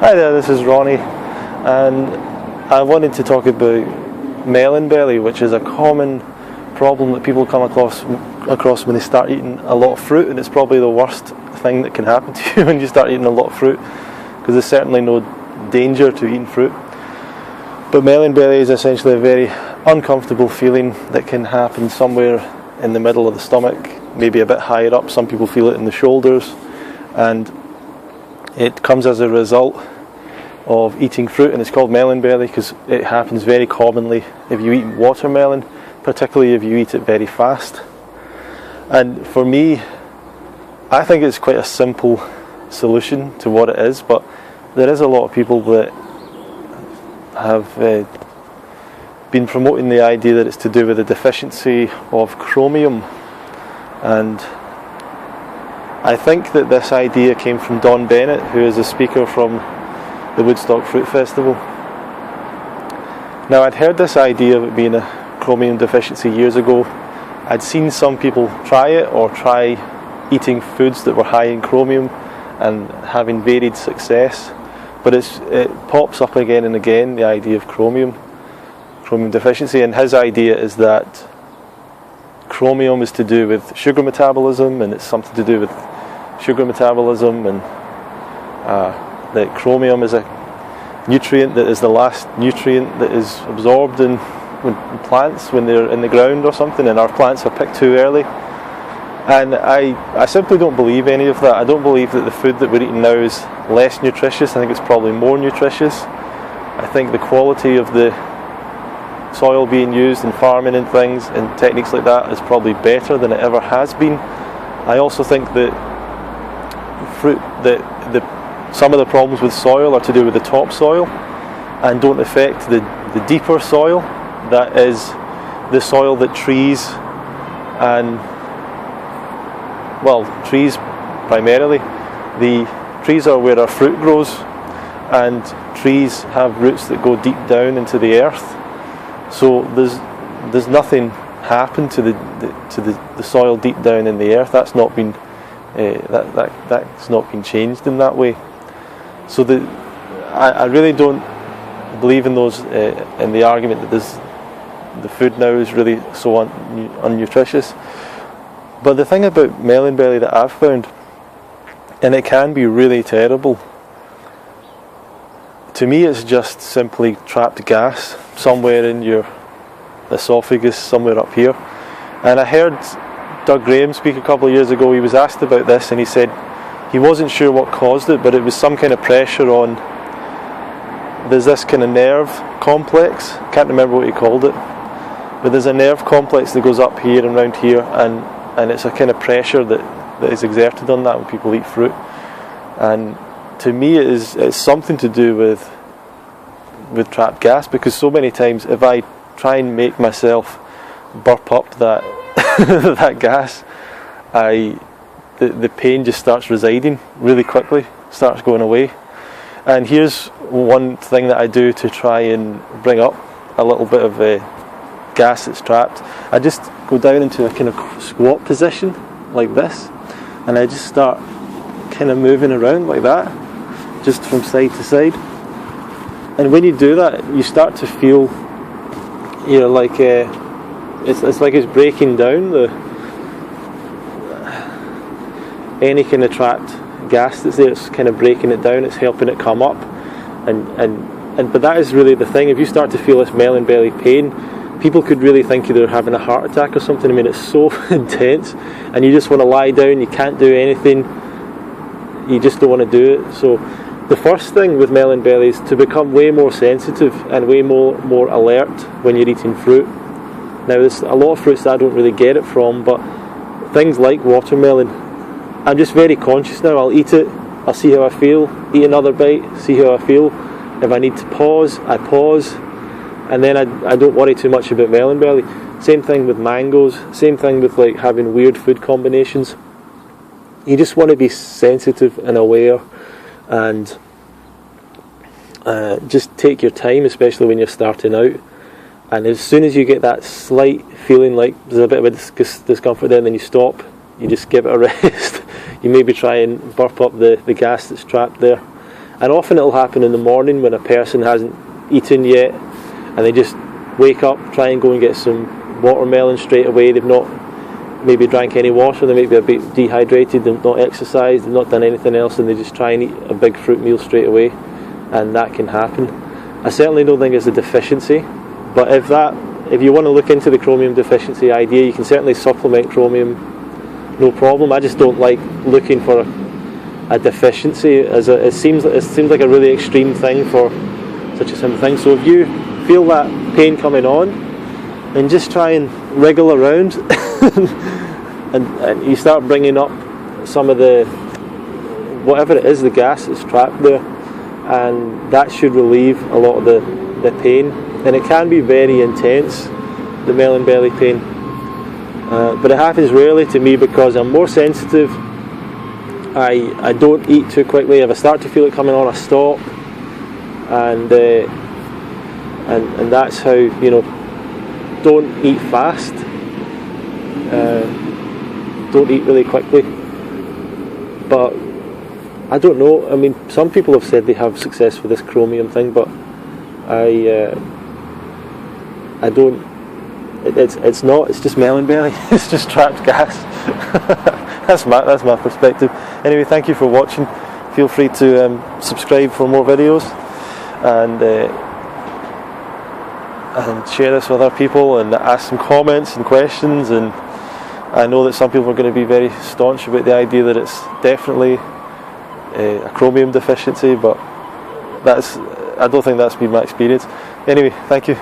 Hi there, this is Ronnie, and I wanted to talk about melon belly, which is a common problem that people come across when they start eating a lot of fruit, and it's probably the worst thing that can happen to you when you start eating a lot of fruit, because there's certainly no danger to eating fruit. But melon belly is essentially a very uncomfortable feeling that can happen somewhere in the middle of the stomach, maybe a bit higher up. Some people feel it in the shoulders, and it comes as a result of eating fruit, and it's called melon belly because it happens very commonly if you eat watermelon, particularly if you eat it very fast. And for me, I think it's quite a simple solution to what it is, but there is a lot of people that have been promoting the idea that it's to do with the deficiency of chromium, and I think that this idea came from Don Bennett, who is a speaker from the Woodstock Fruit Festival. Now, I'd heard this idea of it being a chromium deficiency years ago. I'd seen some people try it or try eating foods that were high in chromium and having varied success, but it pops up again and again, the idea of chromium deficiency, and his idea is that chromium is to do with sugar metabolism, and it's something to do with sugar metabolism, and that chromium is a nutrient that is the last nutrient that is absorbed in plants when they're in the ground or something, and our plants are picked too early. And I simply don't believe any of that. I don't believe that the food that we're eating now is less nutritious. I think it's probably more nutritious. I think the quality of the soil being used in farming and things and techniques like that is probably better than it ever has been. I also think that some of the problems with soil are to do with the topsoil and don't affect the deeper soil. That is the soil that trees primarily. The trees are where our fruit grows, and trees have roots that go deep down into the earth. So there's nothing happened to the soil deep down in the earth. That's not been that's not been changed in that way. So I really don't believe in those in the argument that the food now is really so unnutritious. But the thing about melon belly that I've found, and it can be really terrible, to me it's just simply trapped gas somewhere in your esophagus, somewhere up here. And I heard Doug Graham speak a couple of years ago. He was asked about this, and he said he wasn't sure what caused it, but it was some kind of pressure on, there's this kind of nerve complex, can't remember what he called it, but there's a nerve complex that goes up here and around here, and it's a kind of pressure that is exerted on that when people eat fruit. And to me it's something to do with trapped gas, because so many times if I try and make myself burp up that that gas, the pain just starts residing really quickly, starts going away. And here's one thing that I do to try and bring up a little bit of gas that's trapped. I just go down into a kind of squat position like this, and I just start kind of moving around like that, just from side to side. And when you do that, you start to feel, like it's like it's breaking down any kind of trapped gas that's there. It's kind of breaking it down. It's helping it come up, but that is really the thing. If you start to feel this melon belly pain, people could really think they're having a heart attack or something. I mean, it's so intense, and you just want to lie down. You can't do anything. You just don't want to do it. So the first thing with melon belly is to become way more sensitive and way more alert when you're eating fruit. Now, there's a lot of fruits that I don't really get it from, but things like watermelon, I'm just very conscious now. I'll eat it, I'll see how I feel, eat another bite, see how I feel. If I need to pause, I pause, and then I don't worry too much about melon belly. Same thing with mangoes, same thing with like having weird food combinations. You just want to be sensitive and aware, and just take your time, especially when you're starting out. And as soon as you get that slight feeling like there's a bit of a discomfort there, and then you stop, you just give it a rest. You maybe try and burp up the gas that's trapped there, And often it'll happen in the morning when a person hasn't eaten yet, and they just wake up, try and go and get some watermelon straight away. They've not maybe drank any water, they may be a bit dehydrated, they've not exercised, they've not done anything else, and they just try and eat a big fruit meal straight away, and that can happen. I certainly don't think it's a deficiency, but if you want to look into the chromium deficiency idea, you can certainly supplement chromium, no problem. I just don't like looking for a deficiency, as it seems like a really extreme thing for such a simple thing. So if you feel that pain coming on, then just try and wriggle around and you start bringing up some of the, whatever it is, the gas that's trapped there, and that should relieve a lot of the pain. And it can be very intense, the melon belly pain, but it happens rarely to me because I'm more sensitive. I don't eat too quickly. If I start to feel it coming on, I stop, and that's how, you know, don't eat fast, don't eat really quickly. But I don't know, I mean, some people have said they have success with this chromium thing, but I don't. It's not. It's just melon belly. It's just trapped gas. That's my perspective. Anyway, thank you for watching. Feel free to subscribe for more videos, and share this with other people, and ask some comments and questions. And I know that some people are going to be very staunch about the idea that it's definitely a chromium deficiency, but I don't think that's been my experience. Anyway, thank you.